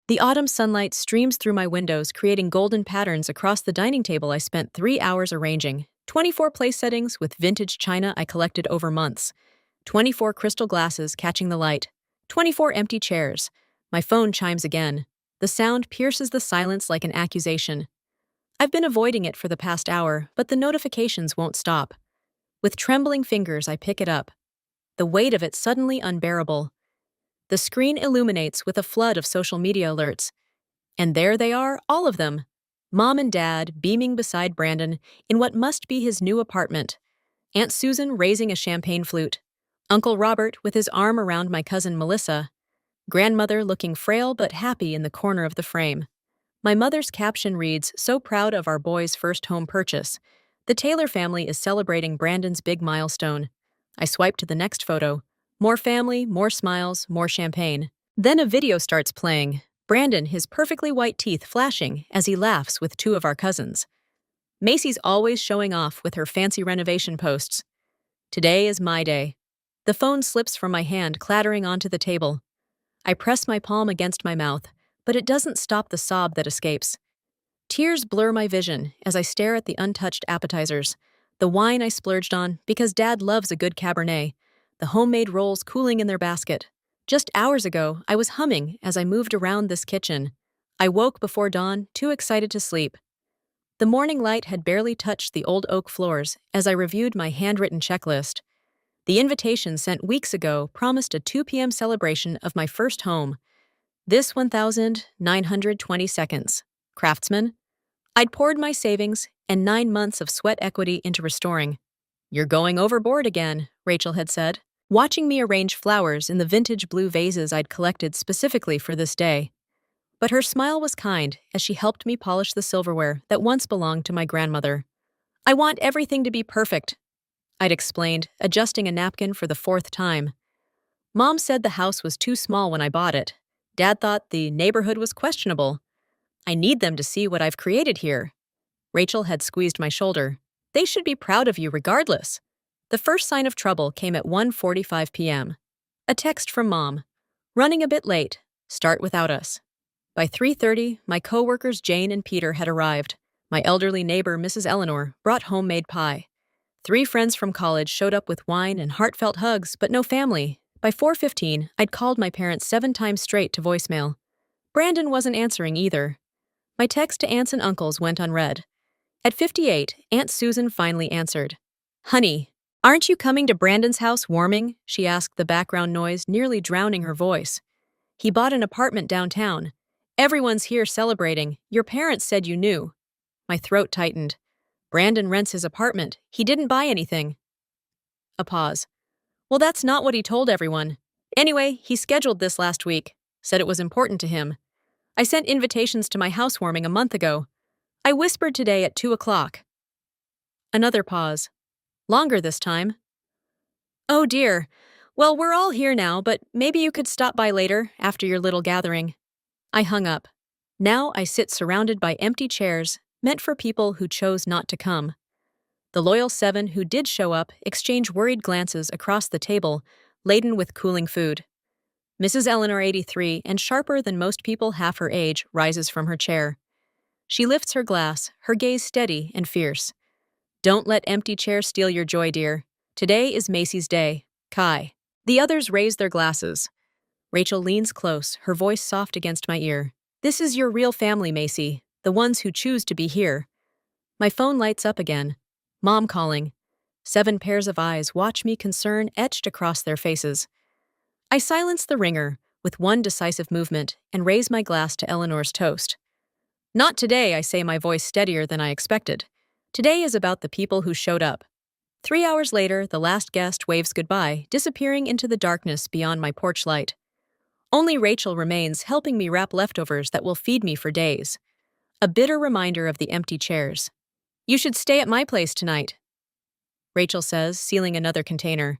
The autumn sunlight streams through my windows, creating golden patterns across the dining table I spent 3 hours arranging. 24 place settings with vintage china I collected over months. 24 crystal glasses catching the light. 24 empty chairs. My phone chimes again. The sound pierces the silence like an accusation. I've been avoiding it for the past hour, but the notifications won't stop. With trembling fingers, I pick it up. The weight of it suddenly unbearable. The screen illuminates with a flood of social media alerts. And there they are, all of them. Mom and Dad beaming beside Brandon in what must be his new apartment. Aunt Susan raising a champagne flute. Uncle Robert with his arm around my cousin Melissa. Grandmother looking frail but happy in the corner of the frame. My mother's caption reads, "So proud of our boy's first home purchase. The Taylor family is celebrating Brandon's big milestone." I swipe to the next photo. More family, more smiles, more champagne. Then a video starts playing. Brandon, his perfectly white teeth flashing as he laughs with two of our cousins. Macy's always showing off with her fancy renovation posts. Today is my day. The phone slips from my hand, clattering onto the table. I press my palm against my mouth, but it doesn't stop the sob that escapes. Tears blur my vision as I stare at the untouched appetizers. The wine I splurged on because Dad loves a good Cabernet. The homemade rolls cooling in their basket. Just hours ago, I was humming as I moved around this kitchen. I woke before dawn, too excited to sleep. The morning light had barely touched the old oak floors as I reviewed my handwritten checklist. The invitation sent weeks ago promised a 2 p.m. celebration of my first home. This 1,920 seconds. Craftsman. I'd poured my savings and 9 months of sweat equity into restoring. "You're going overboard again," Rachel had said, watching me arrange flowers in the vintage blue vases I'd collected specifically for this day. But her smile was kind as she helped me polish the silverware that once belonged to my grandmother. "I want everything to be perfect," I'd explained, adjusting a napkin for the 4th time. Mom said the house was too small when I bought it. Dad thought the neighborhood was questionable. "I need them to see what I've created here." Rachel had squeezed my shoulder. "They should be proud of you regardless." The first sign of trouble came at 1:45 p.m. A text from Mom. "Running a bit late. Start without us." By 3:30, my co-workers Jane and Peter had arrived. My elderly neighbor, Mrs. Eleanor, brought homemade pie. 3 friends from college showed up with wine and heartfelt hugs, but no family. By 4:15, I'd called my parents 7 times straight to voicemail. Brandon wasn't answering either. My text to aunts and uncles went unread. At 58, Aunt Susan finally answered. "Honey, aren't you coming to Brandon's house warming?" she asked, the background noise nearly drowning her voice. "He bought an apartment downtown. Everyone's here celebrating. Your parents said you knew." My throat tightened. "Brandon rents his apartment. He didn't buy anything." A pause. "Well, that's not what he told everyone. Anyway, he scheduled this last week. Said it was important to him. I sent invitations to my housewarming a month ago. I whispered today at 2 o'clock. Another pause. Longer this time. "Oh dear. Well, we're all here now, but maybe you could stop by later, after your little gathering." I hung up. Now I sit surrounded by empty chairs, meant for people who chose not to come. The loyal 7 who did show up exchange worried glances across the table, laden with cooling food. Mrs. Eleanor, 83, and sharper than most people half her age, rises from her chair. She lifts her glass, her gaze steady and fierce. "Don't let empty chairs steal your joy, dear. Today is Macy's day. Kai." The others raise their glasses. Rachel leans close, her voice soft against my ear. "This is your real family, Macy, the ones who choose to be here." My phone lights up again. Mom calling. 7 pairs of eyes watch me, concern etched across their faces. I silence the ringer with one decisive movement and raise my glass to Eleanor's toast. "Not today," I say, my voice steadier than I expected. "Today is about the people who showed up." 3 hours later, the last guest waves goodbye, disappearing into the darkness beyond my porch light. Only Rachel remains, helping me wrap leftovers that will feed me for days. A bitter reminder of the empty chairs. "You should stay at my place tonight," Rachel says, sealing another container.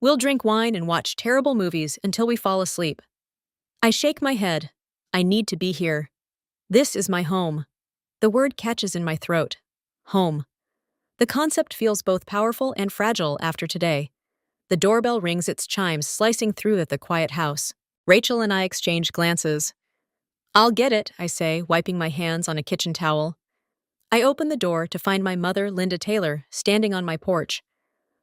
"We'll drink wine and watch terrible movies until we fall asleep." I shake my head. I need to be here. This is my home. The word catches in my throat. Home. The concept feels both powerful and fragile after today. The doorbell rings its chimes, slicing through at the quiet house. Rachel and I exchange glances. I'll get it, I say, wiping my hands on a kitchen towel. I open the door to find my mother, Linda Taylor, standing on my porch.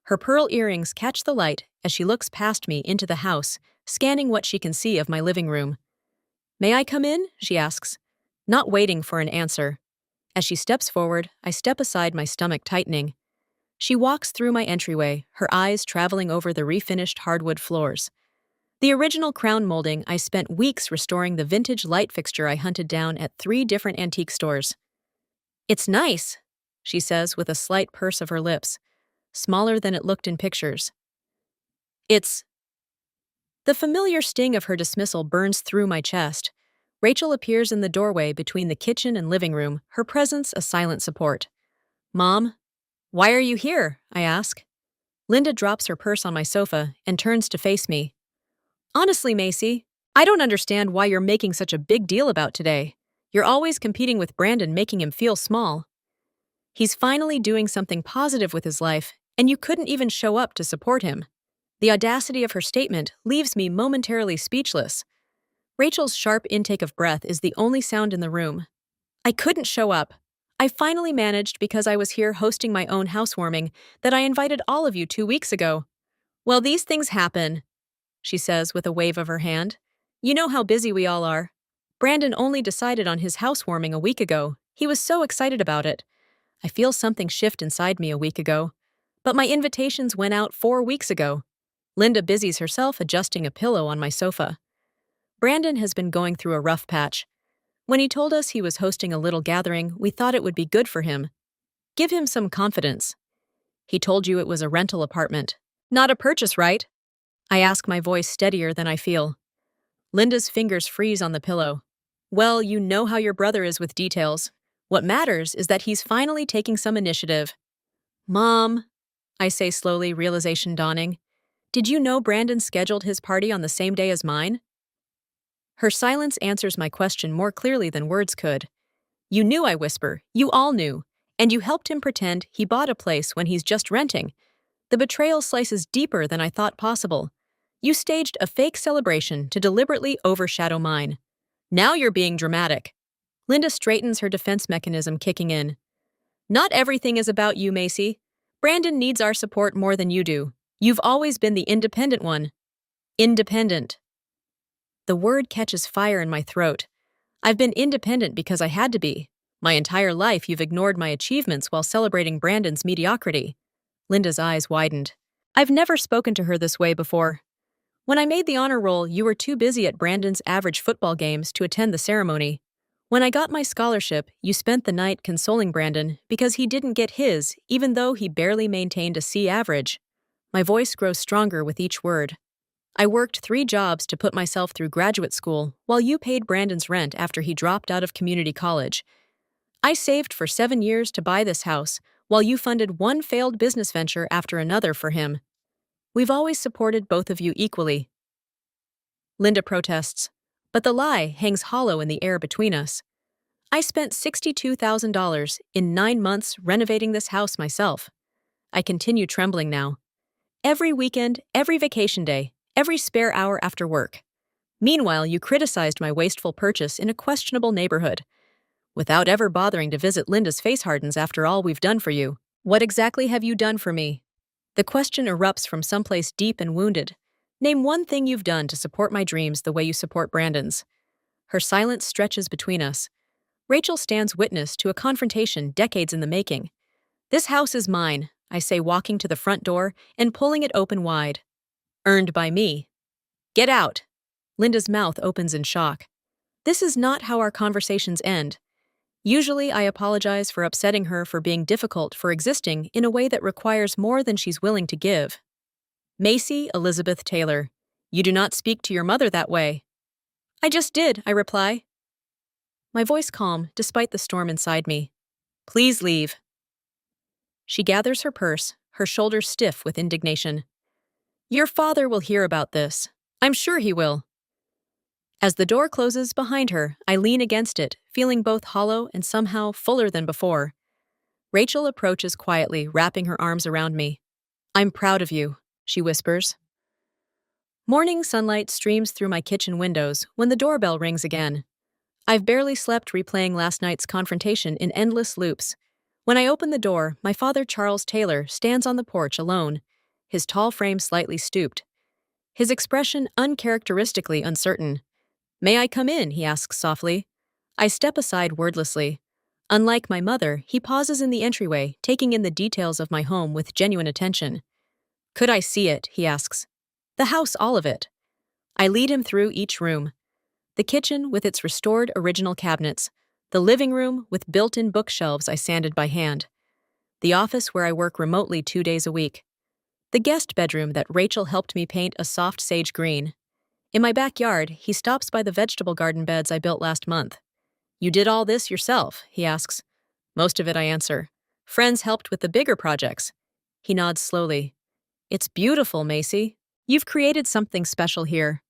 Her pearl earrings catch the light as she looks past me into the house, scanning what she can see of my living room. May I come in? She asks, not waiting for an answer. As she steps forward, I step aside, my stomach tightening. She walks through my entryway, her eyes traveling over the refinished hardwood floors. The original crown molding, I spent weeks restoring the vintage light fixture I hunted down at 3 different antique stores. It's nice, she says with a slight purse of her lips, smaller than it looked in pictures. It's... The familiar sting of her dismissal burns through my chest. Rachel appears in the doorway between the kitchen and living room, her presence a silent support. Mom, why are you here? I ask. Linda drops her purse on my sofa and turns to face me. Honestly, Macy, I don't understand why you're making such a big deal about today. You're always competing with Brandon, making him feel small. He's finally doing something positive with his life, and you couldn't even show up to support him. The audacity of her statement leaves me momentarily speechless. Rachel's sharp intake of breath is the only sound in the room. I couldn't show up. I finally managed because I was here hosting my own housewarming that I invited all of you 2 weeks ago. Well, these things happen, she says with a wave of her hand. You know how busy we all are. Brandon only decided on his housewarming a week ago. He was so excited about it. I feel something shift inside me a week ago. But my invitations went out 4 weeks ago. Linda busies herself adjusting a pillow on my sofa. Brandon has been going through a rough patch. When he told us he was hosting a little gathering, we thought it would be good for him. Give him some confidence. He told you it was a rental apartment. Not a purchase, right? I ask, my voice steadier than I feel. Linda's fingers freeze on the pillow. Well, you know how your brother is with details. What matters is that he's finally taking some initiative. Mom, I say slowly, realization dawning. Did you know Brandon scheduled his party on the same day as mine? Her silence answers my question more clearly than words could. You knew, I whisper. You all knew. And you helped him pretend he bought a place when he's just renting. The betrayal slices deeper than I thought possible. You staged a fake celebration to deliberately overshadow mine. Now you're being dramatic. Linda straightens, her defense mechanism kicking in. Not everything is about you, Macy. Brandon needs our support more than you do. You've always been the independent one. Independent. The word catches fire in my throat. I've been independent because I had to be. My entire life you've ignored my achievements while celebrating Brandon's mediocrity. Linda's eyes widened. I've never spoken to her this way before. When I made the honor roll, you were too busy at Brandon's average football games to attend the ceremony. When I got my scholarship, you spent the night consoling Brandon because he didn't get his, even though he barely maintained a C average. My voice grows stronger with each word. I worked 3 jobs to put myself through graduate school while you paid Brandon's rent after he dropped out of community college. I saved for 7 years to buy this house while you funded one failed business venture after another for him. We've always supported both of you equally. Linda protests, but the lie hangs hollow in the air between us. I spent $62,000 in 9 months renovating this house myself. I continue trembling now. Every weekend, every vacation day, every spare hour after work. Meanwhile, you criticized my wasteful purchase in a questionable neighborhood. Without ever bothering to visit, Linda's face hardens after all we've done for you. What exactly have you done for me? The question erupts from someplace deep and wounded. Name one thing you've done to support my dreams the way you support Brandon's. Her silence stretches between us. Rachel stands witness to a confrontation decades in the making. This house is mine, I say, walking to the front door and pulling it open wide. Earned by me. Get out. Linda's mouth opens in shock. This is not how our conversations end. Usually I apologize for upsetting her, for being difficult, for existing in a way that requires more than she's willing to give. Macy Elizabeth Taylor, you do not speak to your mother that way. I just did, I reply. My voice calm despite the storm inside me. Please leave. She gathers her purse, her shoulders stiff with indignation. Your father will hear about this. I'm sure he will. As the door closes behind her, I lean against it, feeling both hollow and somehow fuller than before. Rachel approaches quietly, wrapping her arms around me. I'm proud of you, she whispers. Morning sunlight streams through my kitchen windows when the doorbell rings again. I've barely slept replaying last night's confrontation in endless loops. When I open the door, my father, Charles Taylor, stands on the porch alone, his tall frame slightly stooped, his expression uncharacteristically uncertain. "May I come in?" he asks softly. I step aside wordlessly. Unlike my mother, he pauses in the entryway, taking in the details of my home with genuine attention. "Could I see it?" he asks. "The house, all of it." I lead him through each room. The kitchen with its restored original cabinets, the living room with built-in bookshelves I sanded by hand, the office where I work remotely 2 days a week, the guest bedroom that Rachel helped me paint a soft sage green. In my backyard, he stops by the vegetable garden beds I built last month. "You did all this yourself?" he asks. "Most of it," I answer. "Friends helped with the bigger projects." He nods slowly. "It's beautiful, Macy. You've created something special here."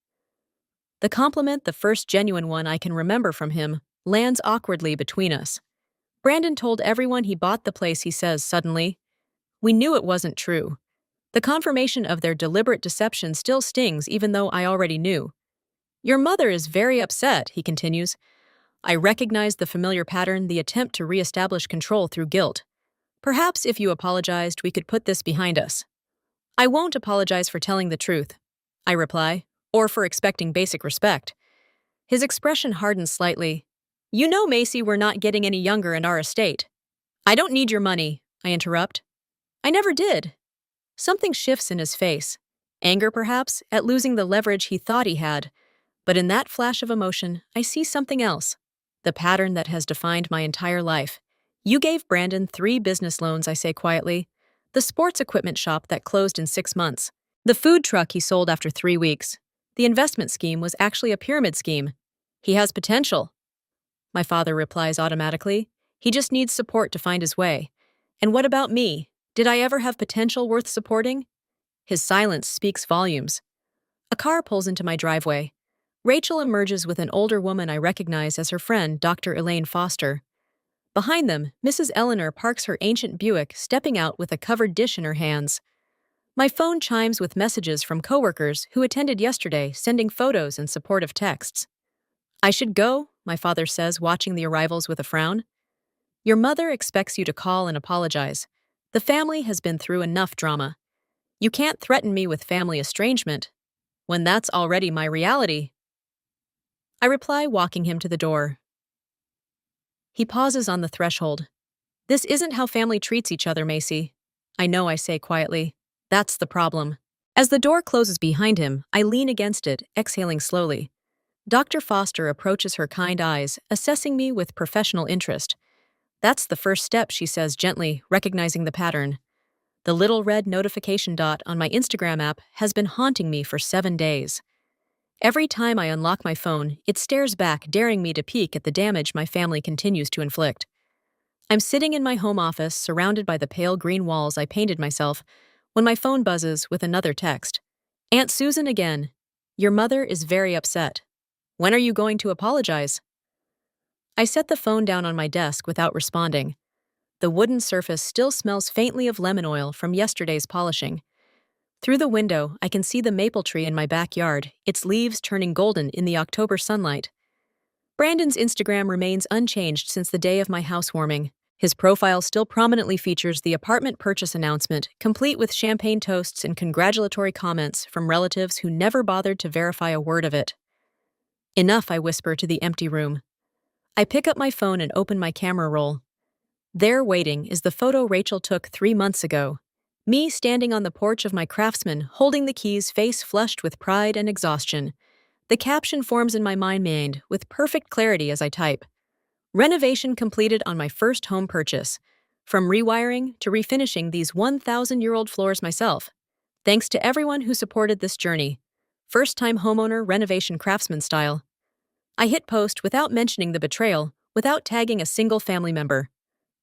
The compliment, the first genuine one I can remember from him, lands awkwardly between us. "Brandon told everyone he bought the place," he says suddenly. We knew it wasn't true. The confirmation of their deliberate deception still stings even though I already knew. "Your mother is very upset," he continues. I recognize the familiar pattern, the attempt to reestablish control through guilt. "Perhaps if you apologized, we could put this behind us." "I won't apologize for telling the truth," I reply, "or for expecting basic respect." His expression hardens slightly. "You know, Macy, we're not getting any younger in our estate." "I don't need your money," I interrupt. "I never did." Something shifts in his face. Anger, perhaps, at losing the leverage he thought he had. But in that flash of emotion, I see something else. The pattern that has defined my entire life. "You gave Brandon 3 business loans," I say quietly. The sports equipment shop that closed in 6 months. The food truck he sold after 3 weeks. The investment scheme was actually a pyramid scheme. "He has potential," my father replies automatically. "He just needs support to find his way." And what about me? Did I ever have potential worth supporting? His silence speaks volumes. A car pulls into my driveway. Rachel emerges with an older woman I recognize as her friend, Dr. Elaine Foster. Behind them, Mrs. Eleanor parks her ancient Buick, stepping out with a covered dish in her hands. My phone chimes with messages from coworkers who attended yesterday, sending photos and supportive texts. "I should go," my father says, watching the arrivals with a frown. "Your mother expects you to call and apologize. The family has been through enough drama. You can't threaten me with family estrangement when that's already my reality." I reply, walking him to the door. He pauses on the threshold. "This isn't how family treats each other, Macy." "I know," I say quietly. "That's the problem." As the door closes behind him, I lean against it, exhaling slowly. Dr. Foster approaches her kind eyes, assessing me with professional interest. "That's the first step," she says gently, recognizing the pattern. The little red notification dot on my Instagram app has been haunting me for 7 days. Every time I unlock my phone, it stares back, daring me to peek at the damage my family continues to inflict. I'm sitting in my home office, surrounded by the pale green walls I painted myself, when my phone buzzes with another text. "Aunt Susan again. Your mother is very upset. When are you going to apologize?" I set the phone down on my desk without responding. The wooden surface still smells faintly of lemon oil from yesterday's polishing. Through the window, I can see the maple tree in my backyard, its leaves turning golden in the October sunlight. Brandon's Instagram remains unchanged since the day of my housewarming. His profile still prominently features the apartment purchase announcement, complete with champagne toasts and congratulatory comments from relatives who never bothered to verify a word of it. "Enough," I whisper to the empty room. I pick up my phone and open my camera roll. There, waiting, is the photo Rachel took 3 months ago. Me standing on the porch of my craftsman, holding the keys, face flushed with pride and exhaustion. The caption forms in my mind with perfect clarity as I type. "Renovation completed on my first home purchase. From rewiring to refinishing these 1,000-year-old floors myself. Thanks to everyone who supported this journey. First-time homeowner renovation craftsman style." I hit post without mentioning the betrayal, without tagging a single family member.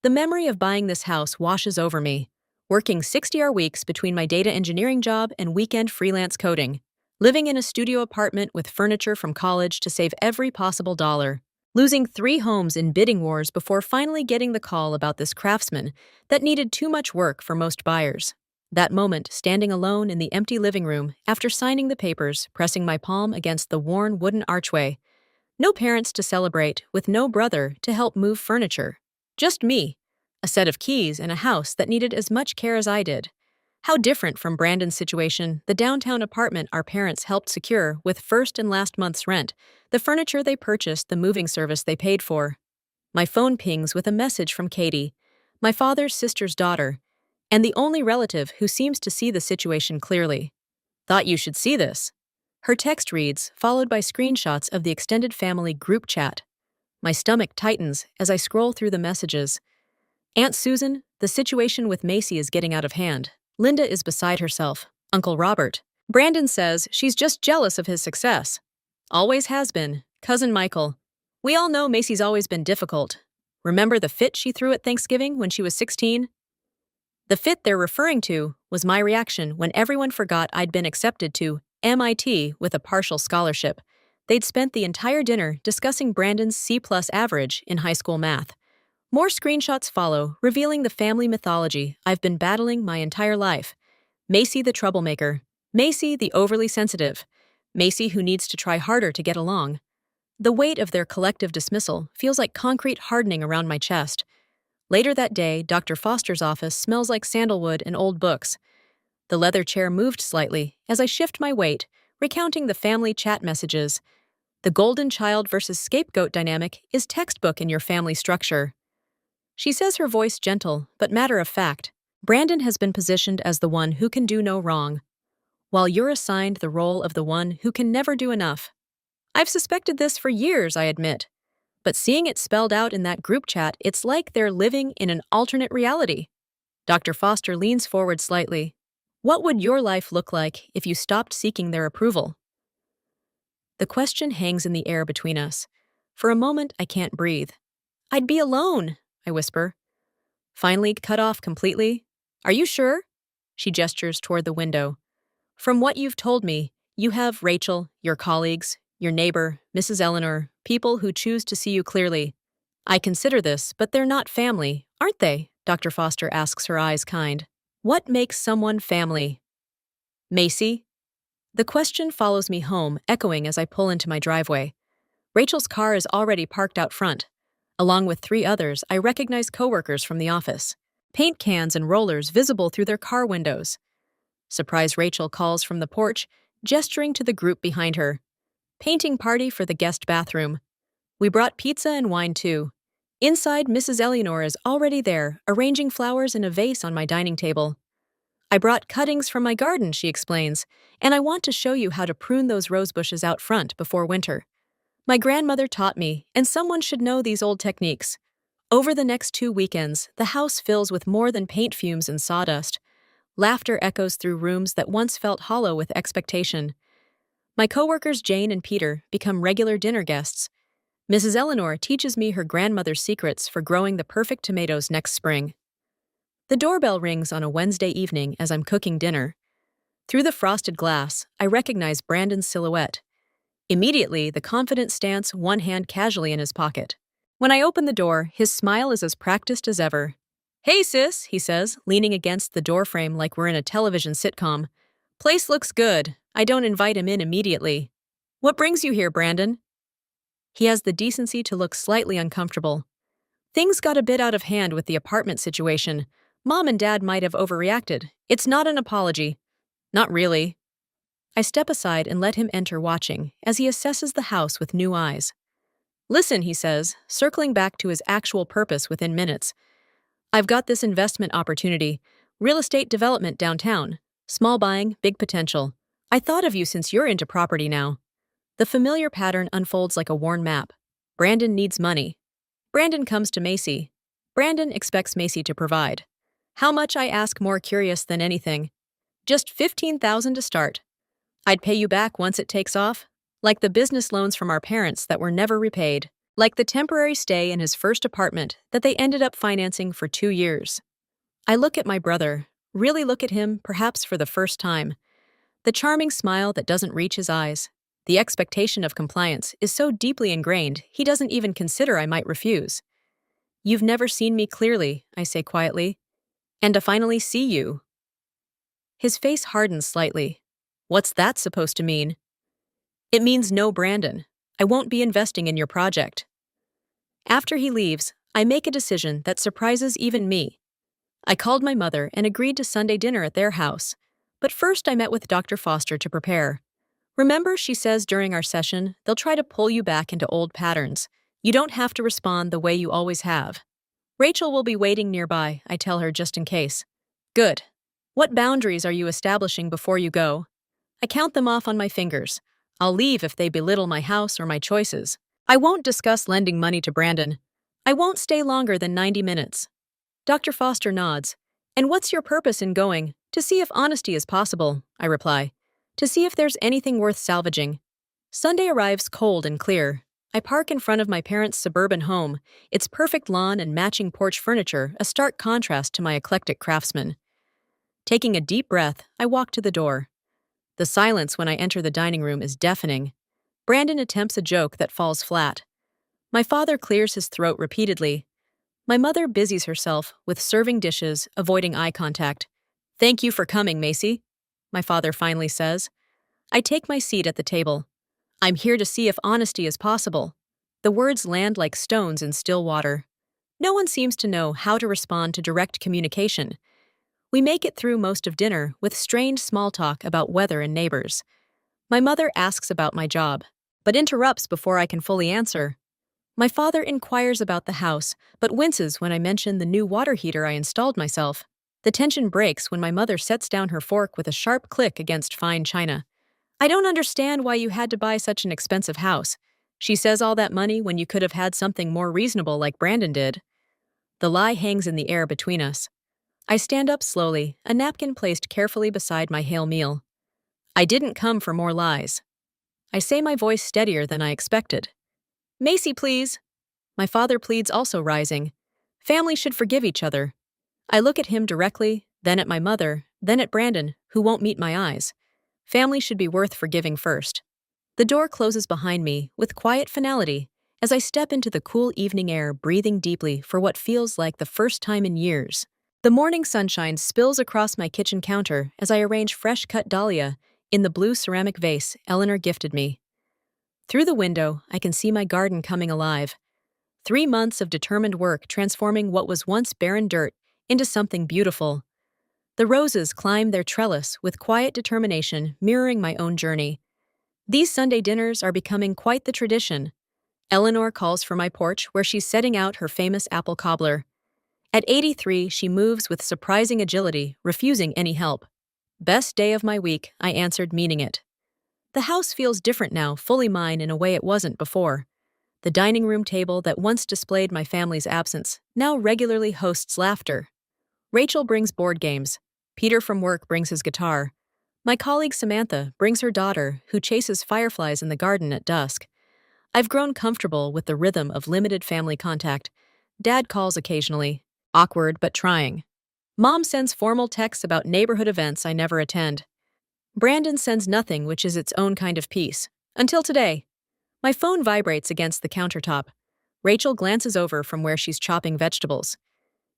The memory of buying this house washes over me. Working 60-hour weeks between my data engineering job and weekend freelance coding. Living in a studio apartment with furniture from college to save every possible dollar. Losing 3 homes in bidding wars before finally getting the call about this craftsman that needed too much work for most buyers. That moment, standing alone in the empty living room after signing the papers, pressing my palm against the worn wooden archway. No parents to celebrate, with no brother to help move furniture. Just me, a set of keys and a house that needed as much care as I did. How different from Brandon's situation, the downtown apartment our parents helped secure with first and last month's rent, the furniture they purchased, the moving service they paid for. My phone pings with a message from Katie, my father's sister's daughter, and the only relative who seems to see the situation clearly. Thought you should see this. Her text reads, followed by screenshots of the extended family group chat. My stomach tightens as I scroll through the messages. Aunt Susan, the situation with Macy is getting out of hand. Linda is beside herself. Uncle Robert. Brandon says she's just jealous of his success. Always has been. Cousin Michael. We all know Macy's always been difficult. Remember the fit she threw at Thanksgiving when she was 16? The fit they're referring to was my reaction when everyone forgot I'd been accepted to MIT with a partial scholarship. They'd spent the entire dinner discussing Brandon's C+ average in high school math. More screenshots follow, revealing the family mythology I've been battling my entire life. Macy the troublemaker. Macy the overly sensitive. Macy who needs to try harder to get along. The weight of their collective dismissal feels like concrete hardening around my chest. Later that day, Dr. Foster's office smells like sandalwood and old books. The leather chair moved slightly as I shift my weight, recounting the family chat messages. The golden child versus scapegoat dynamic is textbook in your family structure. She says, her voice gentle, but matter of fact. Brandon has been positioned as the one who can do no wrong, while you're assigned the role of the one who can never do enough. I've suspected this for years, I admit. But seeing it spelled out in that group chat, it's like they're living in an alternate reality. Dr. Foster leans forward slightly. What would your life look like if you stopped seeking their approval? The question hangs in the air between us. For a moment, I can't breathe. I'd be alone, I whisper. Finally cut off completely. Are you sure? She gestures toward the window. From what you've told me, you have Rachel, your colleagues, your neighbor, Mrs. Eleanor, people who choose to see you clearly. I consider this, but they're not family, aren't they? Dr. Foster asks, her eyes kind. What makes someone family? Macy? The question follows me home, echoing as I pull into my driveway. Rachel's car is already parked out front. Along with 3 others, I recognize coworkers from the office. Paint cans and rollers visible through their car windows. Surprise Rachel calls from the porch, gesturing to the group behind her. Painting party for the guest bathroom. We brought pizza and wine too. Inside, Mrs. Eleanor is already there, arranging flowers in a vase on my dining table. I brought cuttings from my garden, she explains, and I want to show you how to prune those rose bushes out front before winter. My grandmother taught me, and someone should know these old techniques. Over the next 2 weekends, the house fills with more than paint fumes and sawdust. Laughter echoes through rooms that once felt hollow with expectation. My coworkers Jane and Peter become regular dinner guests. Mrs. Eleanor teaches me her grandmother's secrets for growing the perfect tomatoes next spring. The doorbell rings on a Wednesday evening as I'm cooking dinner. Through the frosted glass, I recognize Brandon's silhouette. Immediately, the confident stance, one hand casually in his pocket. When I open the door, his smile is as practiced as ever. Hey sis, he says, leaning against the doorframe like we're in a television sitcom. Place looks good. I don't invite him in immediately. What brings you here, Brandon? He has the decency to look slightly uncomfortable. Things got a bit out of hand with the apartment situation. Mom and Dad might have overreacted. It's not an apology. Not really. I step aside and let him enter, watching as he assesses the house with new eyes. Listen, he says, circling back to his actual purpose within minutes. I've got this investment opportunity, real estate development downtown, small buying, big potential. I thought of you since you're into property now. The familiar pattern unfolds like a worn map. Brandon needs money. Brandon comes to Macy. Brandon expects Macy to provide. How much, I ask, more curious than anything. Just $15,000 to start. I'd pay you back once it takes off, like the business loans from our parents that were never repaid, like the temporary stay in his first apartment that they ended up financing for 2 years. I look at my brother, really look at him, perhaps for the first time. The charming smile that doesn't reach his eyes. The expectation of compliance is so deeply ingrained, he doesn't even consider I might refuse. You've never seen me clearly, I say quietly. And to finally see you. His face hardens slightly. What's that supposed to mean? It means no, Brandon. I won't be investing in your project. After he leaves, I make a decision that surprises even me. I called my mother and agreed to Sunday dinner at their house. But first I met with Dr. Foster to prepare. Remember, she says during our session, they'll try to pull you back into old patterns. You don't have to respond the way you always have. Rachel will be waiting nearby, I tell her just in case. Good. What boundaries are you establishing before you go? I count them off on my fingers. I'll leave if they belittle my house or my choices. I won't discuss lending money to Brandon. I won't stay longer than 90 minutes. Dr. Foster nods. And what's your purpose in going? To see if honesty is possible, I reply. To see if there's anything worth salvaging. Sunday arrives cold and clear. I park in front of my parents' suburban home, its perfect lawn and matching porch furniture a stark contrast to my eclectic craftsman. Taking a deep breath, I walk to the door. The silence when I enter the dining room is deafening. Brandon attempts a joke that falls flat. My father clears his throat repeatedly. My mother busies herself with serving dishes, avoiding eye contact. Thank you for coming, Macy, my father finally says. I take my seat at the table. I'm here to see if honesty is possible. The words land like stones in still water. No one seems to know how to respond to direct communication. We make it through most of dinner with strained small talk about weather and neighbors. My mother asks about my job, but interrupts before I can fully answer. My father inquires about the house, but winces when I mention the new water heater I installed myself. The tension breaks when my mother sets down her fork with a sharp click against fine china. I don't understand why you had to buy such an expensive house. She says all that money when you could have had something more reasonable like Brandon did. The lie hangs in the air between us. I stand up slowly, a napkin placed carefully beside my hale meal. I didn't come for more lies. I say, my voice steadier than I expected. Macy, please. My father pleads, also rising. Family should forgive each other. I look at him directly, then at my mother, then at Brandon, who won't meet my eyes. Family should be worth forgiving first. The door closes behind me with quiet finality as I step into the cool evening air, breathing deeply for what feels like the first time in years. The morning sunshine spills across my kitchen counter as I arrange fresh-cut dahlia in the blue ceramic vase Eleanor gifted me. Through the window, I can see my garden coming alive. 3 months of determined work transforming what was once barren dirt into something beautiful. The roses climb their trellis with quiet determination, mirroring my own journey. These Sunday dinners are becoming quite the tradition. Eleanor calls for my porch where she's setting out her famous apple cobbler. At 83, she moves with surprising agility, refusing any help. Best day of my week, I answered, meaning it. The house feels different now, fully mine in a way it wasn't before. The dining room table that once displayed my family's absence now regularly hosts laughter. Rachel brings board games. Peter from work brings his guitar. My colleague Samantha brings her daughter, who chases fireflies in the garden at dusk. I've grown comfortable with the rhythm of limited family contact. Dad calls occasionally, awkward but trying. Mom sends formal texts about neighborhood events I never attend. Brandon sends nothing, which is its own kind of peace. Until today. My phone vibrates against the countertop. Rachel glances over from where she's chopping vegetables.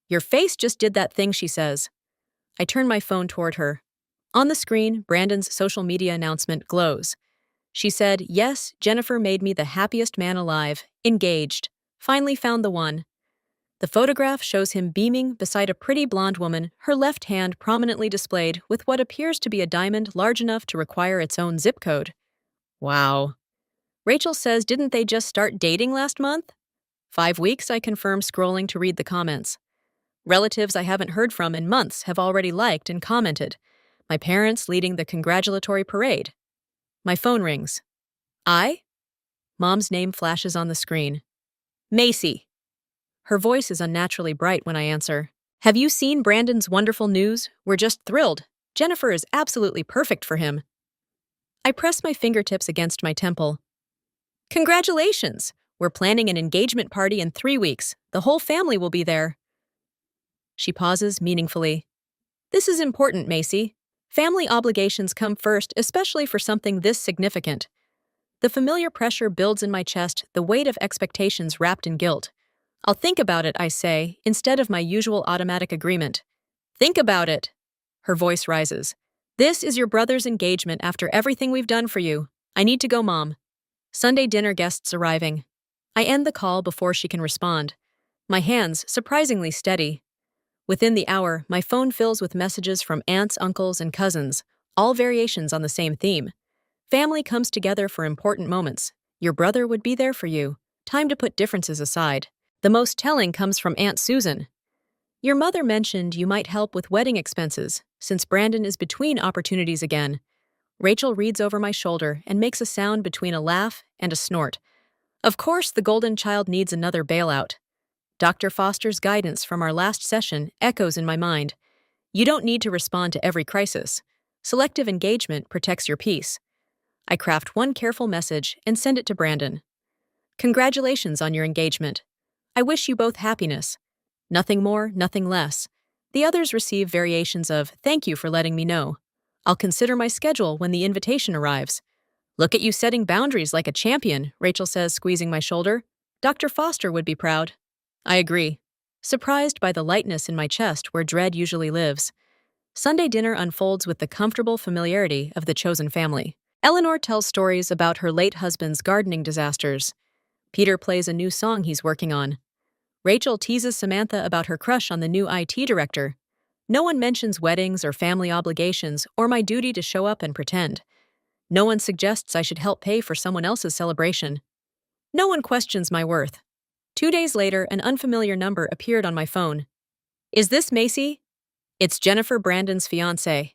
Your face just did that thing, she says. I turn my phone toward her. On the screen, Brandon's social media announcement glows. She said, yes, Jennifer made me the happiest man alive, engaged, finally found the one. The photograph shows him beaming beside a pretty blonde woman, her left hand prominently displayed with what appears to be a diamond large enough to require its own zip code. Wow. Rachel says, didn't they just start dating last month? 5 weeks, I confirm, scrolling to read the comments. Relatives I haven't heard from in months have already liked and commented. My parents leading the congratulatory parade. My phone rings. Mom's name flashes on the screen. Macy. Her voice is unnaturally bright when I answer. Have you seen Brandon's wonderful news? We're just thrilled. Jennifer is absolutely perfect for him. I press my fingertips against my temple. Congratulations! We're planning an engagement party in 3 weeks. The whole family will be there. She pauses meaningfully. This is important, Macy. Family obligations come first, especially for something this significant. The familiar pressure builds in my chest, the weight of expectations wrapped in guilt. I'll think about it, I say, instead of my usual automatic agreement. Think about it. Her voice rises. This is your brother's engagement after everything we've done for you. I need to go, Mom. Sunday dinner guests arriving. I end the call before she can respond. My hands surprisingly steady. Within the hour, my phone fills with messages from aunts, uncles, and cousins, all variations on the same theme. Family comes together for important moments. Your brother would be there for you. Time to put differences aside. The most telling comes from Aunt Susan. Your mother mentioned you might help with wedding expenses, since Brandon is between opportunities again. Rachel reads over my shoulder and makes a sound between a laugh and a snort. Of course, the golden child needs another bailout. Dr. Foster's guidance from our last session echoes in my mind. You don't need to respond to every crisis. Selective engagement protects your peace. I craft one careful message and send it to Brandon. Congratulations on your engagement. I wish you both happiness. Nothing more, nothing less. The others receive variations of thank you for letting me know. I'll consider my schedule when the invitation arrives. Look at you setting boundaries like a champion, Rachel says, squeezing my shoulder. Dr. Foster would be proud. I agree. Surprised by the lightness in my chest where dread usually lives. Sunday dinner unfolds with the comfortable familiarity of the chosen family. Eleanor tells stories about her late husband's gardening disasters. Peter plays a new song he's working on. Rachel teases Samantha about her crush on the new IT director. No one mentions weddings or family obligations or my duty to show up and pretend. No one suggests I should help pay for someone else's celebration. No one questions my worth. 2 days later, an unfamiliar number appeared on my phone. Is this Macy? It's Jennifer, Brandon's fiancée.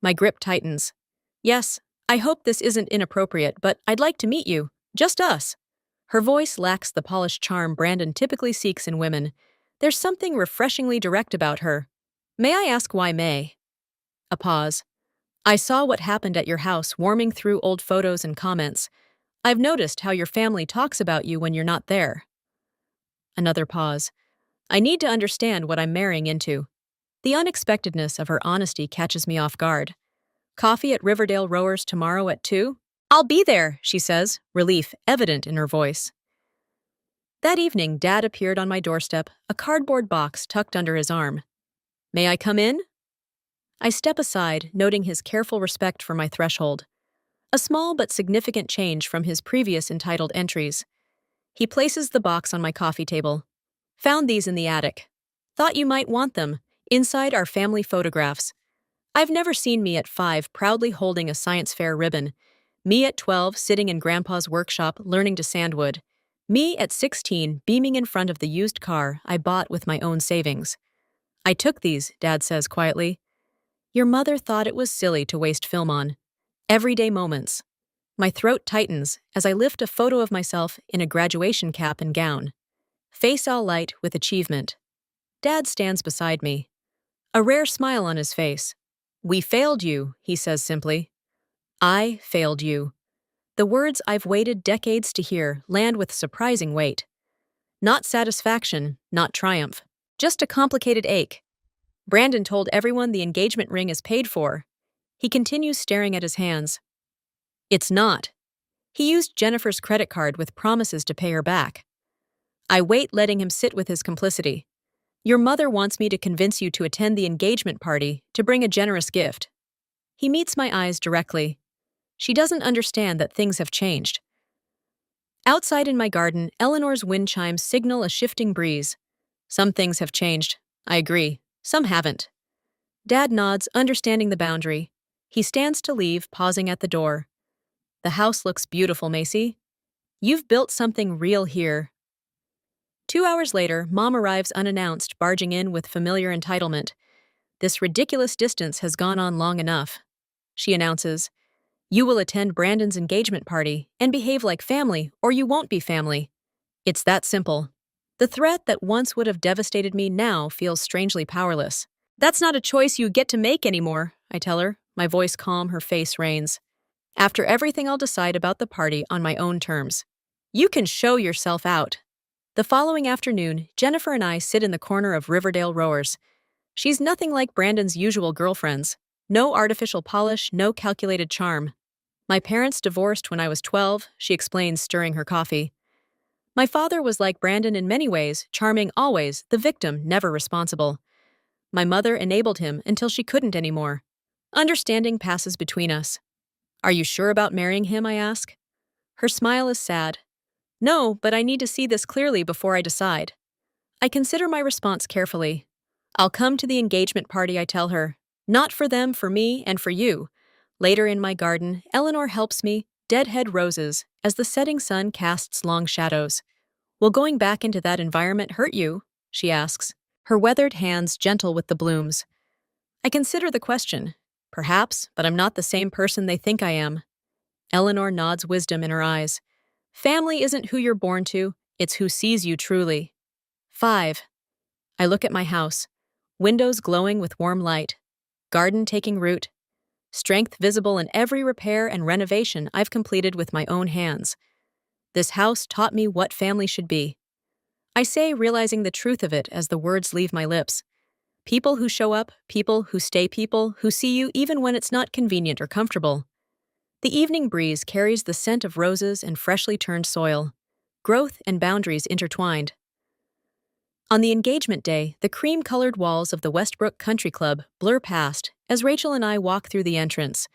My grip tightens. Yes, I hope this isn't inappropriate, but I'd like to meet you. Just us. Her voice lacks the polished charm Brandon typically seeks in women. There's something refreshingly direct about her. May I ask why May? A pause. I saw what happened at your house, warming through old photos and comments. I've noticed how your family talks about you when you're not there. Another pause. I need to understand what I'm marrying into. The unexpectedness of her honesty catches me off guard. Coffee at Riverdale Rowers tomorrow at 2? I'll be there, she says, relief evident in her voice. That evening, Dad appeared on my doorstep, a cardboard box tucked under his arm. May I come in? I step aside, noting his careful respect for my threshold. A small but significant change from his previous entitled entries. He places the box on my coffee table. Found these in the attic. Thought you might want them. Inside are family photographs. I've never seen me at 5 proudly holding a science fair ribbon. Me at 12 sitting in Grandpa's workshop learning to sandwood. Me at 16 beaming in front of the used car I bought with my own savings. I took these, Dad says quietly. Your mother thought it was silly to waste film on. Everyday moments. My throat tightens as I lift a photo of myself in a graduation cap and gown. Face all light with achievement. Dad stands beside me. A rare smile on his face. We failed you, he says simply. I failed you. The words I've waited decades to hear land with surprising weight. Not satisfaction, not triumph. Just a complicated ache. Brandon told everyone the engagement ring is paid for. He continues staring at his hands. It's not. He used Jennifer's credit card with promises to pay her back. I wait, letting him sit with his complicity. Your mother wants me to convince you to attend the engagement party, to bring a generous gift. He meets my eyes directly. She doesn't understand that things have changed. Outside in my garden, Eleanor's wind chimes signal a shifting breeze. Some things have changed. I agree. Some haven't. Dad nods, understanding the boundary. He stands to leave, pausing at the door. The house looks beautiful, Macy. You've built something real here. 2 hours later, Mom arrives unannounced, barging in with familiar entitlement. This ridiculous distance has gone on long enough. She announces, you will attend Brandon's engagement party and behave like family, or you won't be family. It's that simple. The threat that once would have devastated me now feels strangely powerless. That's not a choice you get to make anymore, I tell her, my voice calm, her face reigns. After everything, I'll decide about the party on my own terms. You can show yourself out. The following afternoon, Jennifer and I sit in the corner of Riverdale Rowers. She's nothing like Brandon's usual girlfriends. No artificial polish, no calculated charm. My parents divorced when I was 12, she explains, stirring her coffee. My father was like Brandon in many ways, charming always, the victim, never responsible. My mother enabled him until she couldn't anymore. Understanding passes between us. Are you sure about marrying him, I ask? Her smile is sad. No, but I need to see this clearly before I decide. I consider my response carefully. I'll come to the engagement party, I tell her. Not for them, for me, and for you. Later in my garden, Eleanor helps me, deadhead roses, as the setting sun casts long shadows. Will going back into that environment hurt you? She asks, her weathered hands gentle with the blooms. I consider the question. Perhaps, but I'm not the same person they think I am. Eleanor nods wisdom in her eyes. Family isn't who you're born to, it's who sees you truly. 5. I look at my house. Windows glowing with warm light. Garden taking root. Strength visible in every repair and renovation I've completed with my own hands. This house taught me what family should be. I say, realizing the truth of it as the words leave my lips. People who show up, people who stay, people who see you even when it's not convenient or comfortable. The evening breeze carries the scent of roses and freshly turned soil. Growth and boundaries intertwined. On the engagement day, the cream-colored walls of the Westbrook Country Club blur past as Rachel and I walk through the entrance.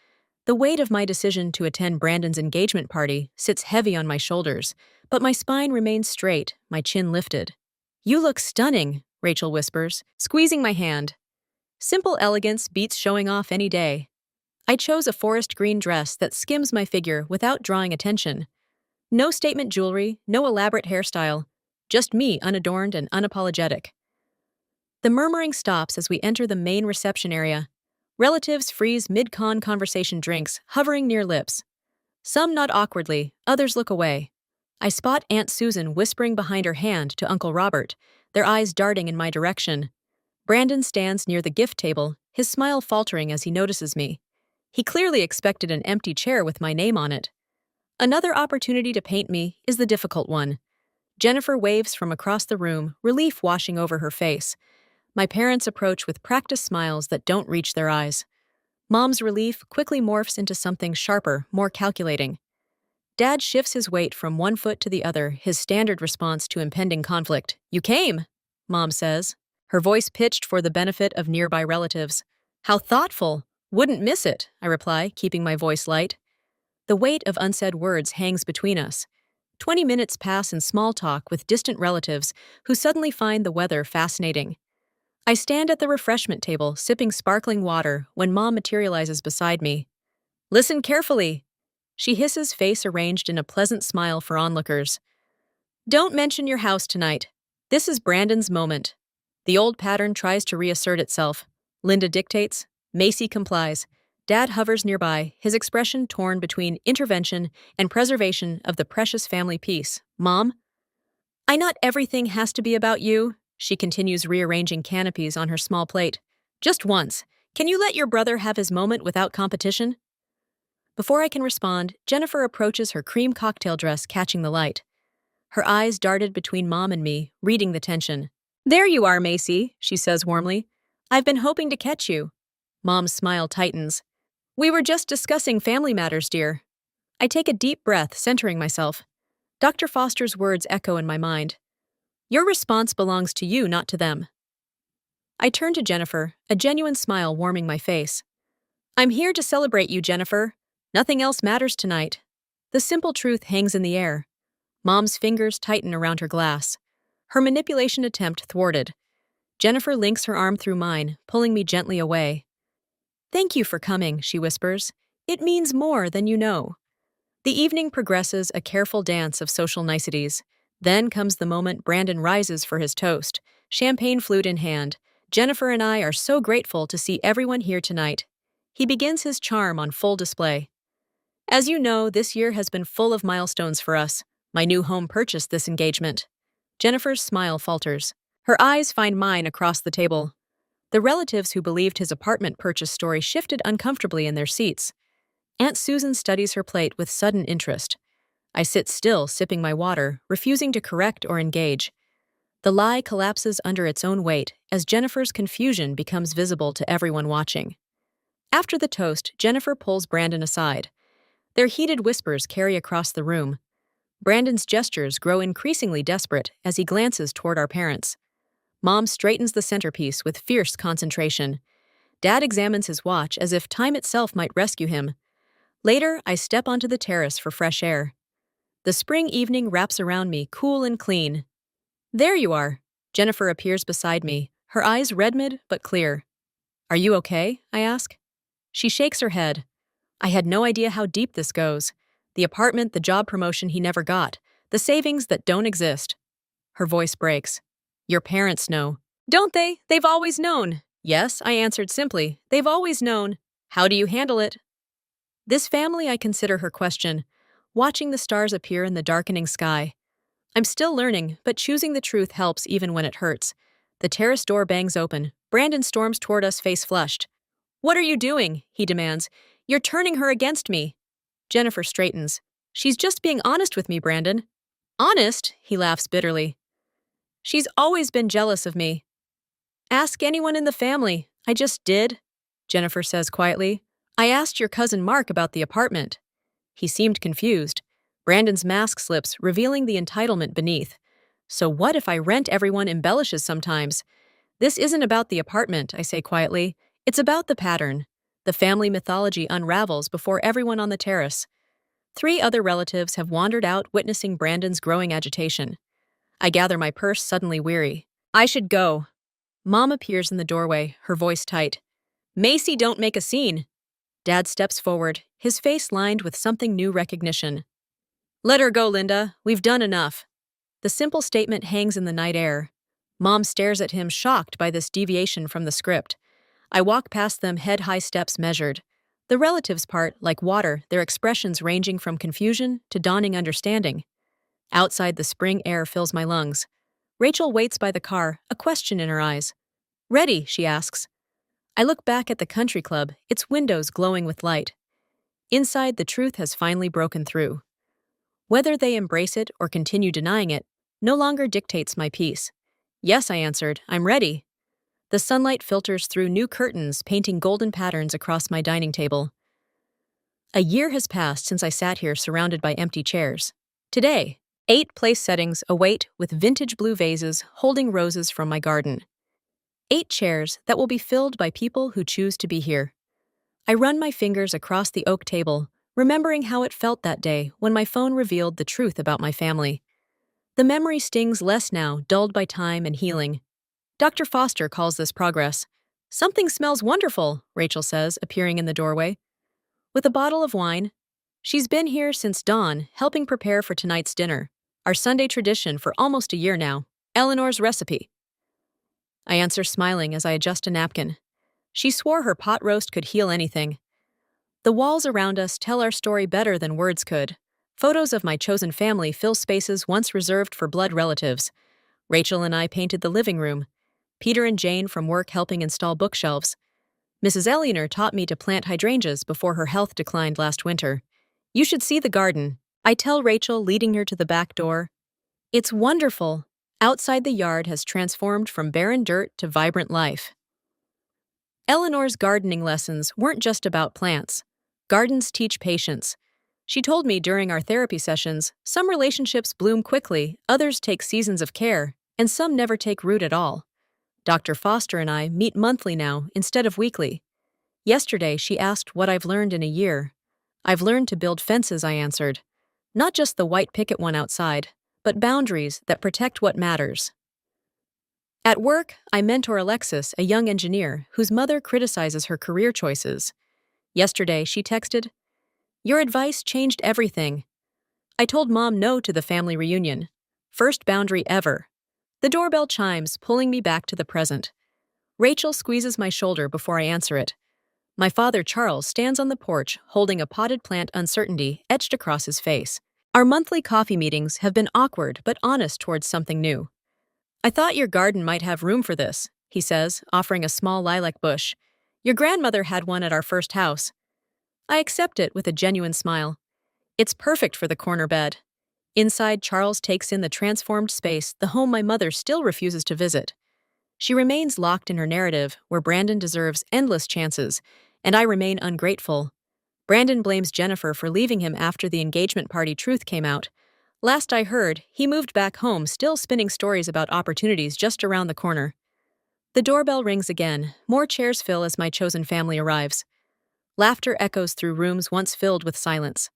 The weight of my decision to attend Brandon's engagement party sits heavy on my shoulders, but my spine remains straight, my chin lifted. You look stunning, Rachel whispers, squeezing my hand. Simple elegance beats showing off any day. I chose a forest green dress that skims my figure without drawing attention. No statement jewelry, no elaborate hairstyle, just me unadorned and unapologetic. The murmuring stops as we enter the main reception area. Relatives freeze mid-con conversation drinks, hovering near lips. Some nod awkwardly, others look away. I spot Aunt Susan whispering behind her hand to Uncle Robert, their eyes darting in my direction. Brandon stands near the gift table, his smile faltering as he notices me. He clearly expected an empty chair with my name on it. Another opportunity to paint me is the difficult one. Jennifer waves from across the room, relief washing over her face. My parents approach with practiced smiles that don't reach their eyes. Mom's relief quickly morphs into something sharper, more calculating. Dad shifts his weight from one foot to the other, his standard response to impending conflict. You came, Mom says, her voice pitched for the benefit of nearby relatives. How thoughtful. Wouldn't miss it, I reply, keeping my voice light. The weight of unsaid words hangs between us. 20 minutes pass in small talk with distant relatives who suddenly find the weather fascinating. I stand at the refreshment table, sipping sparkling water, when Mom materializes beside me. Listen carefully, she hisses, face arranged in a pleasant smile for onlookers. Don't mention your house tonight. This is Brandon's moment. The old pattern tries to reassert itself. Linda dictates. Macy complies. Dad hovers nearby, his expression torn between intervention and preservation of the precious family peace. Mom? Not everything has to be about you, she continues, rearranging canopies on her small plate. Just once. Can you let your brother have his moment without competition? Before I can respond, Jennifer approaches, her cream cocktail dress catching the light. Her eyes darted between Mom and me, reading the tension. There you are, Macy, she says warmly. I've been hoping to catch you. Mom's smile tightens. We were just discussing family matters, dear. I take a deep breath, centering myself. Dr. Foster's words echo in my mind. Your response belongs to you, not to them. I turn to Jennifer, a genuine smile warming my face. I'm here to celebrate you, Jennifer. Nothing else matters tonight. The simple truth hangs in the air. Mom's fingers tighten around her glass. Her manipulation attempt thwarted. Jennifer links her arm through mine, pulling me gently away. Thank you for coming, she whispers. It means more than you know. The evening progresses, a careful dance of social niceties. Then comes the moment Brandon rises for his toast, champagne flute in hand. Jennifer and I are so grateful to see everyone here tonight. He begins his charm on full display. As you know, this year has been full of milestones for us. My new home purchased this engagement. Jennifer's smile falters. Her eyes find mine across the table. The relatives who believed his apartment purchase story shifted uncomfortably in their seats. Aunt Susan studies her plate with sudden interest. I sit still, sipping my water, refusing to correct or engage. The lie collapses under its own weight as Jennifer's confusion becomes visible to everyone watching. After the toast, Jennifer pulls Brandon aside. Their heated whispers carry across the room. Brandon's gestures grow increasingly desperate as he glances toward our parents. Mom straightens the centerpiece with fierce concentration. Dad examines his watch as if time itself might rescue him. Later, I step onto the terrace for fresh air. The spring evening wraps around me, cool and clean. There you are. Jennifer appears beside me, her eyes red-mid but clear. Are you okay? I ask. She shakes her head. I had no idea how deep this goes. The apartment, the job promotion he never got, the savings that don't exist. Her voice breaks. Your parents know. Don't they? They've always known. Yes, I answered simply. They've always known. How do you handle it? This family, I consider her question, watching the stars appear in the darkening sky. I'm still learning, but choosing the truth helps even when it hurts. The terrace door bangs open. Brandon storms toward us, face flushed. What are you doing? He demands. You're turning her against me. Jennifer straightens. She's just being honest with me, Brandon. Honest? He laughs bitterly. She's always been jealous of me. Ask anyone in the family. I just did, Jennifer says quietly. I asked your cousin Mark about the apartment. He seemed confused. Brandon's mask slips, revealing the entitlement beneath. So what if I rent everyone embellishes sometimes? This isn't about the apartment, I say quietly. It's about the pattern. The family mythology unravels before everyone on the terrace. 3 other relatives have wandered out, witnessing Brandon's growing agitation. I gather my purse, suddenly weary. I should go. Mom appears in the doorway, her voice tight. Macy, don't make a scene. Dad steps forward, his face lined with something new recognition. Let her go, Linda. We've done enough. The simple statement hangs in the night air. Mom stares at him, shocked by this deviation from the script. I walk past them, head-high steps measured. The relatives part, like water, their expressions ranging from confusion to dawning understanding. Outside, the spring air fills my lungs. Rachel waits by the car, a question in her eyes. Ready, she asks. I look back at the country club, its windows glowing with light. Inside, the truth has finally broken through. Whether they embrace it or continue denying it no longer dictates my peace. Yes, I answered, I'm ready. The sunlight filters through new curtains, painting golden patterns across my dining table. A year has passed since I sat here surrounded by empty chairs. Today, 8 place settings await with vintage blue vases holding roses from my garden. 8 chairs that will be filled by people who choose to be here. I run my fingers across the oak table, remembering how it felt that day when my phone revealed the truth about my family. The memory stings less now, dulled by time and healing. Dr. Foster calls this progress. Something smells wonderful, Rachel says, appearing in the doorway. With a bottle of wine. She's been here since dawn, helping prepare for tonight's dinner, our Sunday tradition for almost a year now. Eleanor's recipe. I answer, smiling as I adjust a napkin. She swore her pot roast could heal anything. The walls around us tell our story better than words could. Photos of my chosen family fill spaces once reserved for blood relatives. Rachel and I painted the living room. Peter and Jane from work helping install bookshelves. Mrs. Eleanor taught me to plant hydrangeas before her health declined last winter. You should see the garden, I tell Rachel, leading her to the back door. It's wonderful. Outside, the yard has transformed from barren dirt to vibrant life. Eleanor's gardening lessons weren't just about plants. Gardens teach patience. She told me during our therapy sessions, some relationships bloom quickly, others take seasons of care, and some never take root at all. Dr. Foster and I meet monthly now instead of weekly. Yesterday, she asked what I've learned in a year. I've learned to build fences, I answered. Not just the white picket one outside, but boundaries that protect what matters. At work, I mentor Alexis, a young engineer whose mother criticizes her career choices. Yesterday, she texted, Your advice changed everything. I told Mom no to the family reunion. First boundary ever. The doorbell chimes, pulling me back to the present. Rachel squeezes my shoulder before I answer it. My father, Charles, stands on the porch, holding a potted plant, uncertainty etched across his face. Our monthly coffee meetings have been awkward but honest towards something new. I thought your garden might have room for this, he says, offering a small lilac bush. Your grandmother had one at our first house. I accept it with a genuine smile. It's perfect for the corner bed. Inside, Charles takes in the transformed space, the home my mother still refuses to visit. She remains locked in her narrative, where Brandon deserves endless chances, and I remain ungrateful. Brandon blames Jennifer for leaving him after the engagement party truth came out. Last I heard, he moved back home, still spinning stories about opportunities just around the corner. The doorbell rings again. More chairs fill as my chosen family arrives. Laughter echoes through rooms once filled with silence.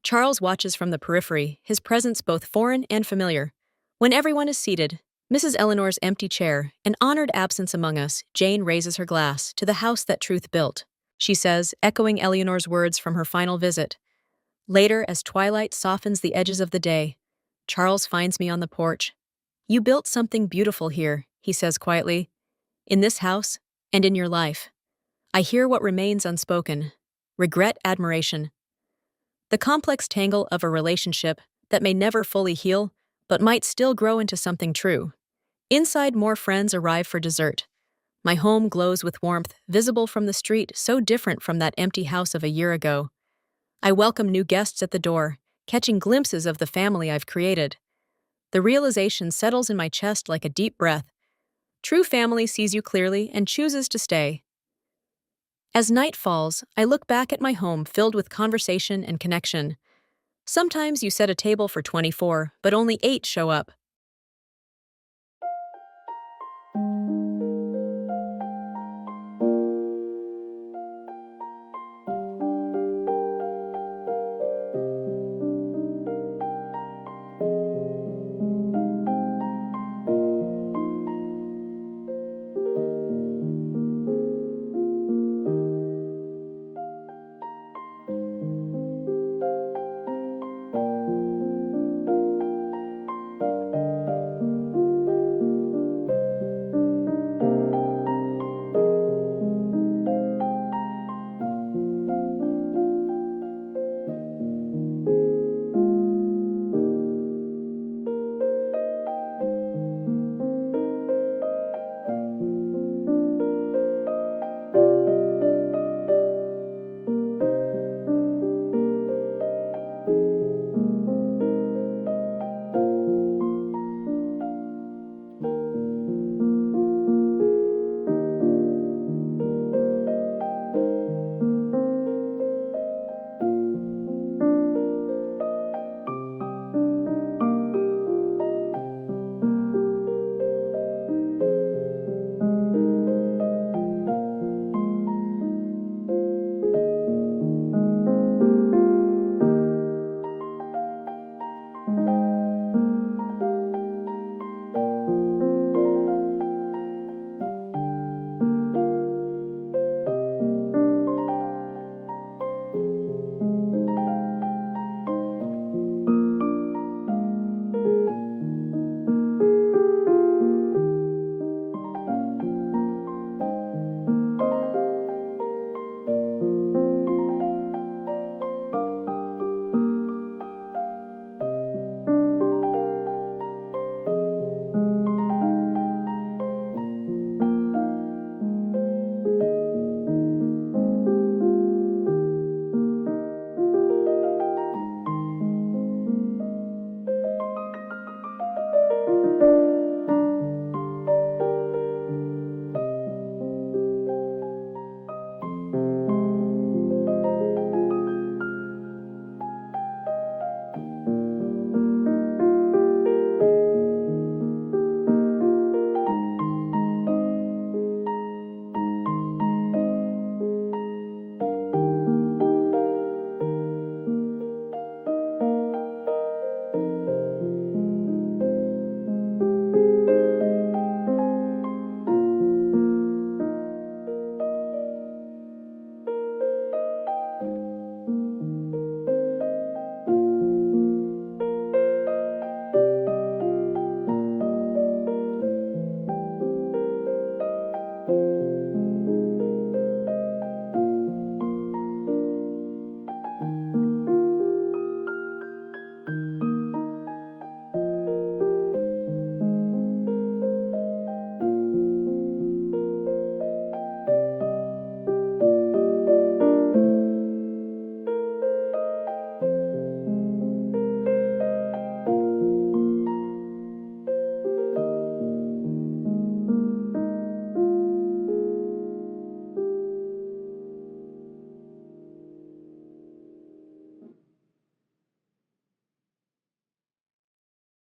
Charles watches from the periphery, his presence both foreign and familiar. When everyone is seated, Mrs. Eleanor's empty chair, an honored absence among us, Jane raises her glass to the house that truth built. She says, echoing Eleanor's words from her final visit. Later, as twilight softens the edges of the day, Charles finds me on the porch. You built something beautiful here, he says quietly. In this house, and in your life. I hear what remains unspoken. Regret, admiration. The complex tangle of a relationship that may never fully heal, but might still grow into something true. Inside, more friends arrive for dessert. My home glows with warmth, visible from the street, so different from that empty house of a year ago. I welcome new guests at the door, catching glimpses of the family I've created. The realization settles in my chest like a deep breath. True family sees you clearly and chooses to stay. As night falls, I look back at my home filled with conversation and connection. Sometimes you set a table for 24, but only 8 show up.